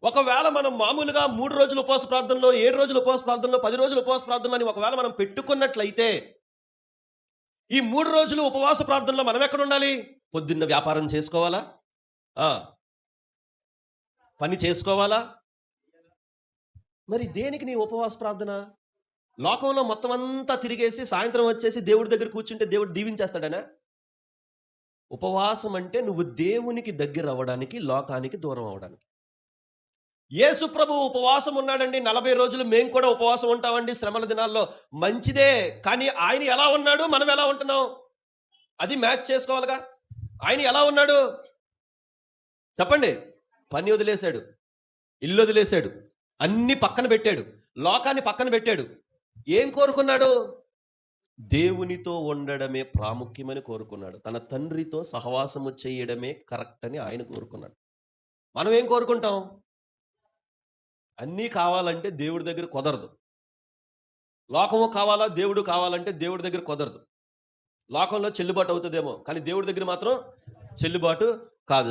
ఒకవేళ మనం మామూలుగా 3 రోజులు ఉపవాస ప్రార్థనలో, 7 రోజులు ఉపవాస ప్రార్థనలో, 10 రోజులు ఉపవాస ప్రార్థనలో అని ఒకవేళ మనం పెట్టుకున్నట్లయితే, ఈ 3 రోజులు ఉపవాస ప్రార్థనలో మనం ఎక్కడుండాలి? పొద్దున్న వ్యాపారం చేసుకోవాలా? ఆ! పని చేసుకోవాలా? మరి దేనికి నీ ఉపవాస ప్రార్థన? లోకంలో మొత్తం అంతా తిరిగేసి సాయంత్రం వచ్చేసి దేవుడి దగ్గర కూర్చుంటే దేవుడు దీవించేస్తాడనా? ఉపవాసం అంటే నువ్వు దేవునికి దగ్గర అవ్వడానికి, లోకానికి దూరం అవ్వడానికి. యేసు ప్రభువు ఉపవాసం ఉన్నాడండి. 40 రోజులు మేము కూడా ఉపవాసం ఉంటామండి శ్రమల దినాల్లో. మంచిదే. కానీ ఆయన ఎలా ఉన్నాడు? మనం ఎలా ఉంటున్నాం? అది మ్యాచ్ చేసుకోవాలిగా. ఆయన ఎలా ఉన్నాడు? చెప్పండి. పని వదిలేశాడు. ఇల్లు వదిలేశాడు. అన్ని పక్కన పెట్టాడు. లోకాన్ని పక్కన పెట్టాడు. ఏం కోరుకున్నాడు? దేవునితో ఉండడమే ప్రాముఖ్యమని కోరుకున్నాడు. తన తండ్రితో సహవాసము చేయడమే కరెక్ట్ అని ఆయన కోరుకున్నాడు. మనం ఏం కోరుకుంటాం? అన్నీ కావాలంటే దేవుడి దగ్గర కుదరదు. లోకము కావాలా, దేవుడు కావాలంటే దేవుడి దగ్గర కుదరదు. లోకంలో చెల్లుబాటు అవుతుందేమో, కానీ దేవుడి దగ్గర మాత్రం చెల్లుబాటు కాదు.